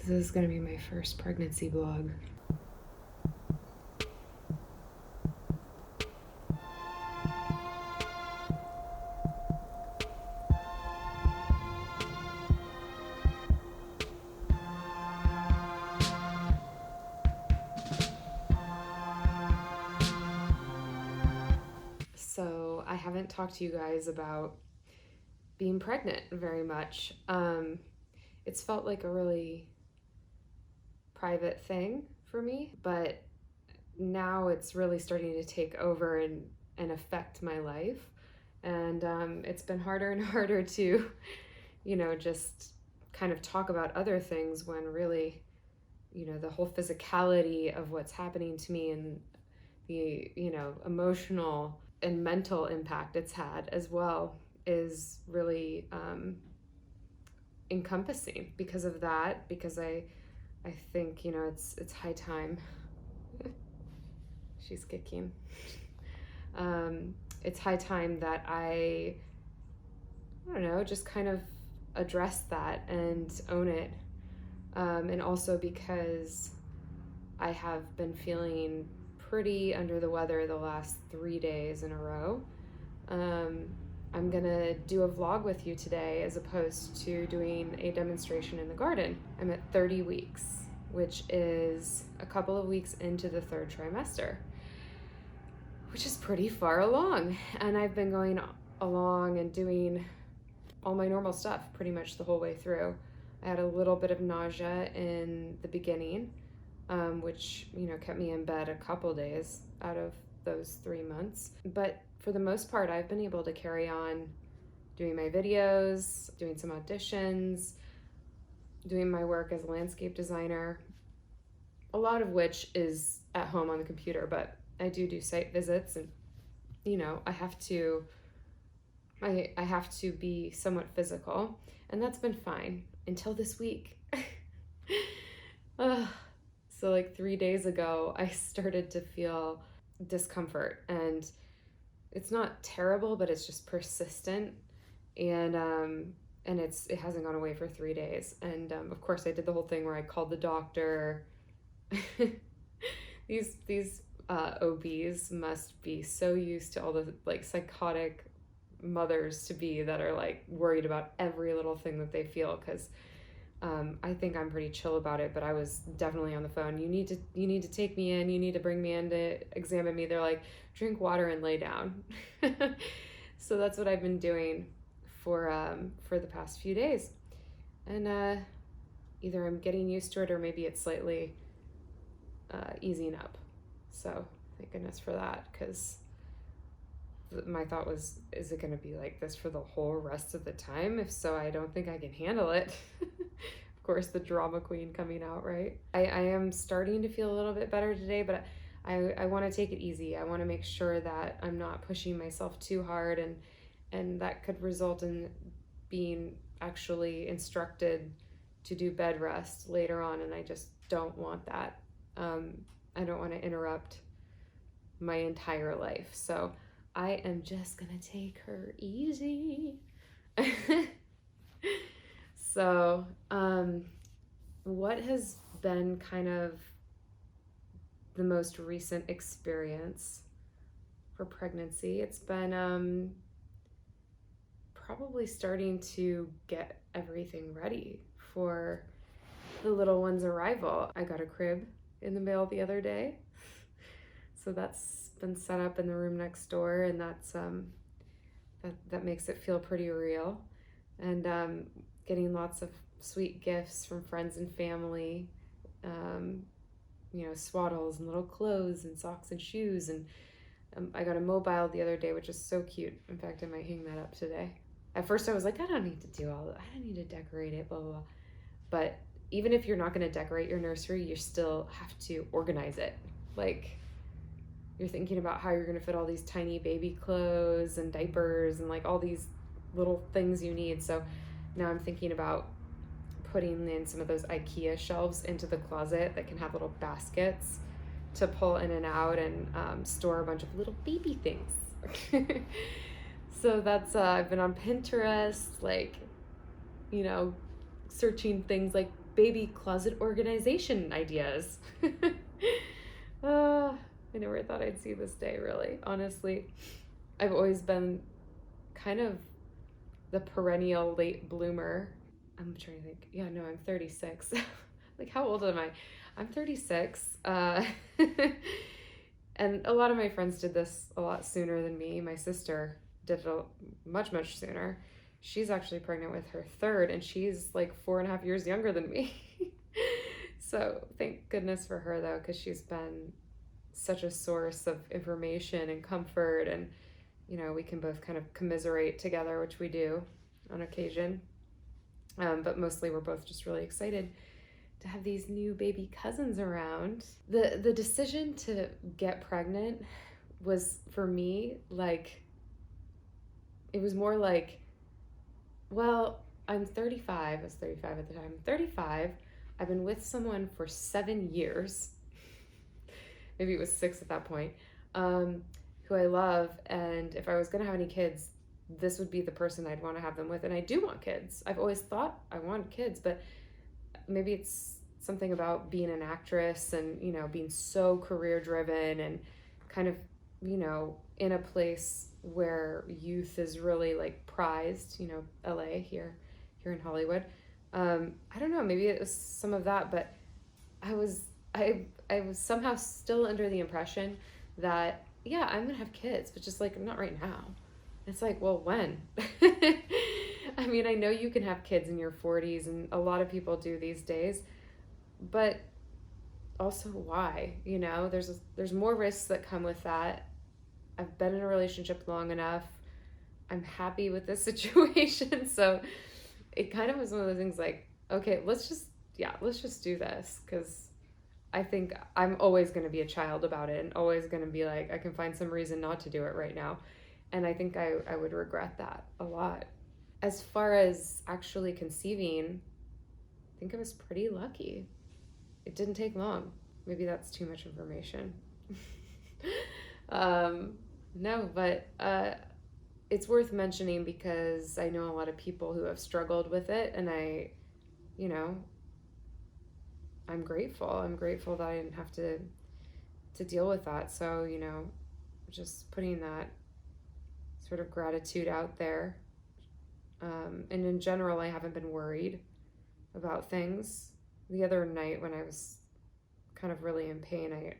This is gonna be my first pregnancy vlog. So I haven't talked to you guys about being pregnant very much. It's felt like a really private thing for me, but now it's really starting to take over and affect my life. And it's been harder and harder to, just kind of talk about other things when really, the whole physicality of what's happening to me and the, emotional and mental impact it's had as well is really encompassing because of that, because I think, it's high time. She's kicking. It's high time that I don't know, just kind of address that and own it. And also because I have been feeling pretty under the weather the last 3 days in a row. I'm gonna do a vlog with you today as opposed to doing a demonstration in the garden. I'm at 30 weeks, which is a couple of weeks into the 3rd trimester, which is pretty far along. And I've been going along and doing all my normal stuff pretty much the whole way through. I had a little bit of nausea in the beginning, which, kept me in bed a couple days out of those 3 months. But for the most part, I've been able to carry on doing my videos, doing some auditions, doing my work as a landscape designer, a lot of which is at home on the computer, but I do site visits, and, I have to be somewhat physical, and that's been fine until this week. So like 3 days ago, I started to feel discomfort, and it's not terrible, but it's just persistent, and it hasn't gone away for 3 days. And of course, I did the whole thing where I called the doctor. These OBs must be so used to all the like psychotic mothers to be that are like worried about every little thing that they feel, because I think I'm pretty chill about it, but I was definitely on the phone. You need to take me in. You need to bring me in to examine me. They're like, drink water and lay down. So that's what I've been doing for the past few days, and either I'm getting used to it or maybe it's slightly easing up. So thank goodness for that, because my thought was, is it going to be like this for the whole rest of the time? If so, I don't think I can handle it. Of course, the drama queen coming out, right? I am starting to feel a little bit better today, but I want to take it easy. I want to make sure that I'm not pushing myself too hard, and that could result in being actually instructed to do bed rest later on, and I just don't want that. I don't want to interrupt my entire life. So I am just gonna take her easy. So, what has been kind of the most recent experience for pregnancy? It's been probably starting to get everything ready for the little one's arrival. I got a crib in the mail the other day, so that's been set up in the room next door, and that's that makes it feel pretty real. And getting lots of sweet gifts from friends and family, swaddles and little clothes and socks and shoes. And I got a mobile the other day, which is so cute. In fact, I might hang that up today. At first I was like, I don't need to do all that. I don't need to decorate it, blah, blah, blah. But even if you're not going to decorate your nursery, you still have to organize it. Like, you're thinking about how you're going to fit all these tiny baby clothes and diapers and like all these little things you need. So now I'm thinking about putting in some of those IKEA shelves into the closet that can have little baskets to pull in and out and store a bunch of little baby things. So that's, I've been on Pinterest, like, searching things like baby closet organization ideas. I never thought I'd see this day, really. Honestly, I've always been kind of the perennial late bloomer. I'm trying to think. Yeah, no, I'm 36. Like, how old am I? I'm 36. And a lot of my friends did this a lot sooner than me. My sister did it much, much sooner. She's actually pregnant with her third, and she's like 4.5 years younger than me. So thank goodness for her, though, because she's been such a source of information and comfort, and we can both kind of commiserate together, which we do on occasion. But mostly we're both just really excited to have these new baby cousins around. The decision to get pregnant was, for me, like, it was more like, well, I'm 35. I was 35 at the time. I'm 35. I've been with someone for 7 years. Maybe it was 6 at that point. Who I love. And if I was going to have any kids, this would be the person I'd want to have them with. And I do want kids. I've always thought I wanted kids, but maybe it's something about being an actress and, being so career driven and kind of, in a place where youth is really like prized, LA here in Hollywood. I don't know, maybe it was some of that, but I was somehow still under the impression that, yeah, I'm gonna have kids, but just like not right now. It's like, well, when? I mean, I know you can have kids in your 40s, and a lot of people do these days, but also why? There's more risks that come with that. I've been in a relationship long enough. I'm happy with this situation. So it kind of was one of those things like, okay, let's just do this, because I think I'm always going to be a child about it and always going to be like, I can find some reason not to do it right now. And I think I would regret that a lot. As far as actually conceiving, I think I was pretty lucky. It didn't take long. Maybe that's too much information. No, but it's worth mentioning because I know a lot of people who have struggled with it, and I'm grateful. I'm grateful that I didn't have to deal with that. So, just putting that sort of gratitude out there. And in general, I haven't been worried about things. The other night when I was kind of really in pain, I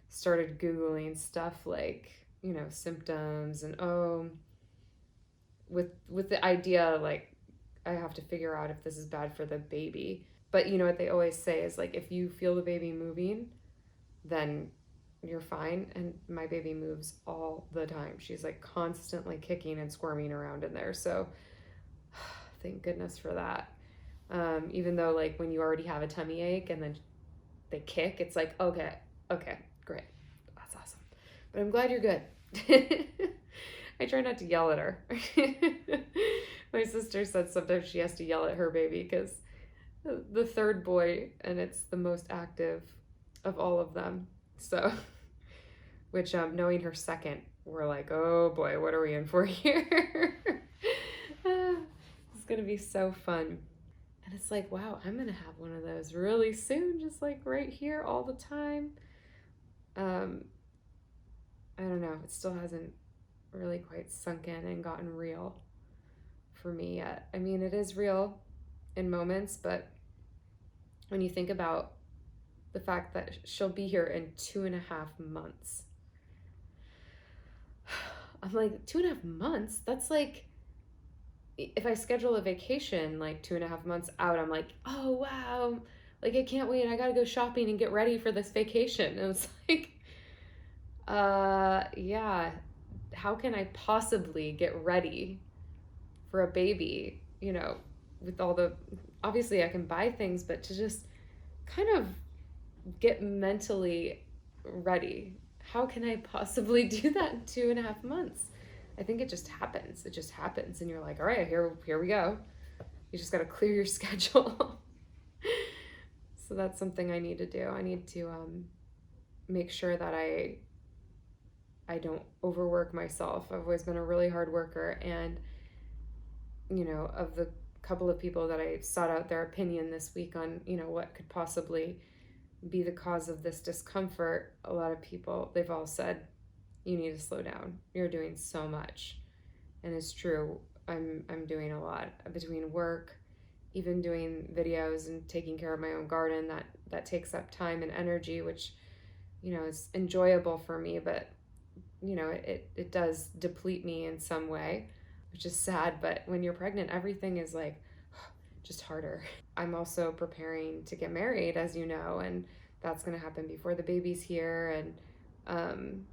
started Googling stuff like, symptoms and, with the idea, like, I have to figure out if this is bad for the baby. But what they always say is, like, if you feel the baby moving, then you're fine. And my baby moves all the time. She's like constantly kicking and squirming around in there. So thank goodness for that. Even though, like, when you already have a tummy ache and then they kick, it's like, okay, great. That's awesome. But I'm glad you're good. I try not to yell at her. My sister said sometimes she has to yell at her baby because the third boy, and it's the most active of all of them. So, which knowing her second, we're like, oh boy, what are we in for here? It's gonna be so fun. And it's like, wow, I'm gonna have one of those really soon, just like right here all the time. I don't know, it still hasn't really quite sunk in and gotten real for me yet. I mean, it is real in moments, but when you think about the fact that she'll be here in 2.5 months, I'm like, 2.5 months? That's like, if I schedule a vacation like 2.5 months out, I'm like, oh wow, like I can't wait, I gotta go shopping and get ready for this vacation. And it's like, yeah, how can I possibly get ready for a baby, with all the, obviously I can buy things, but to just kind of get mentally ready, how can I possibly do that in 2.5 months? I think it just happens. It just happens. And you're like, all right, here we go. You just got to clear your schedule. So that's something I need to do. I need to make sure that I don't overwork myself. I've always been a really hard worker, and of the couple of people that I sought out their opinion this week on, what could possibly be the cause of this discomfort. A lot of people, they've all said, you need to slow down. You're doing so much. And it's true. I'm doing a lot between work, even doing videos and taking care of my own garden. That takes up time and energy, which, is enjoyable for me, but it does deplete me in some way, which is sad. But when you're pregnant, everything is like just harder. I'm also preparing to get married, as you know, and that's going to happen before the baby's here. And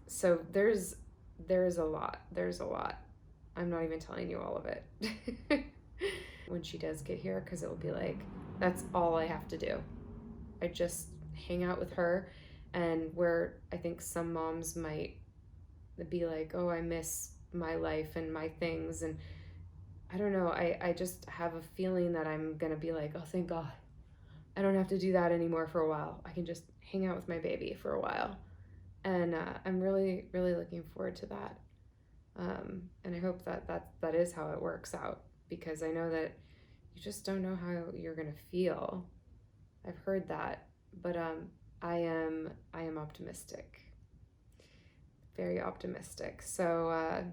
so there's a lot. There's a lot. I'm not even telling you all of it when she does get here, because it will be like, that's all I have to do. I just hang out with her. And where I think some moms might be like, oh, I miss my life and my things. And I don't know, I just have a feeling that I'm going to be like, oh, thank God. I don't have to do that anymore for a while. I can just hang out with my baby for a while. And I'm really, really looking forward to that. And I hope that is how it works out, because I know that you just don't know how you're going to feel. I've heard that, but I am optimistic, very optimistic. So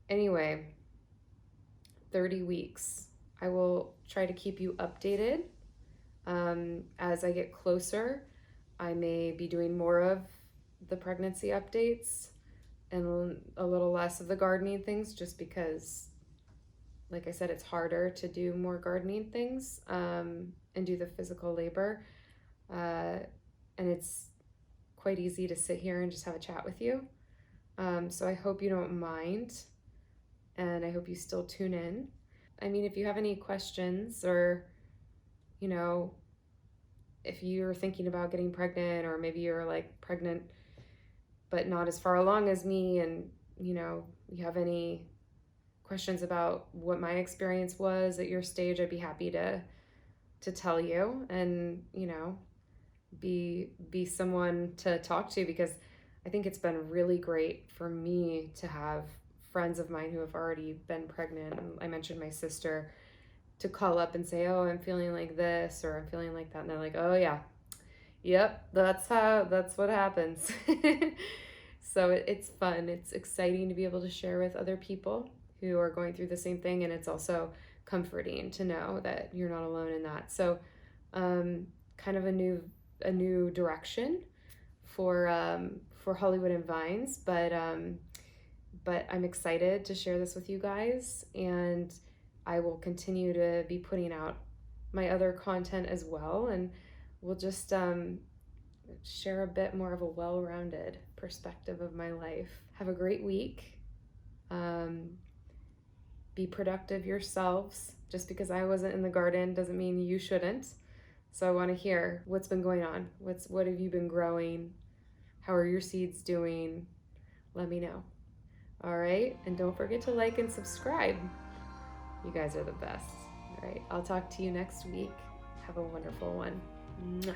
anyway, 30 weeks. I will try to keep you updated. As I get closer, I may be doing more of the pregnancy updates and a little less of the gardening things, just because, like I said, it's harder to do more gardening things and do the physical labor. And it's quite easy to sit here and just have a chat with you. So I hope you don't mind, and I hope you still tune in. I mean, if you have any questions, or, if you're thinking about getting pregnant, or maybe you're like pregnant but not as far along as me, and, you have any questions about what my experience was at your stage, I'd be happy to tell you, and, be someone to talk to, because I think it's been really great for me to have friends of mine who have already been pregnant. I mentioned my sister, to call up and say, oh, I'm feeling like this, or I'm feeling like that. And they're like, oh yeah, yep, that's what happens. So it's fun. It's exciting to be able to share with other people who are going through the same thing. And it's also comforting to know that you're not alone in that. So kind of a new direction for Hollywood and Vines, but I'm excited to share this with you guys, and I will continue to be putting out my other content as well, and we'll just share a bit more of a well-rounded perspective of my life. Have a great week. Be productive yourselves. Just because I wasn't in the garden doesn't mean you shouldn't. So I want to hear what's been going on. What have you been growing? How are your seeds doing? Let me know. All right, and don't forget to like and subscribe. You guys are the best. All right, I'll talk to you next week. Have a wonderful one. Mwah.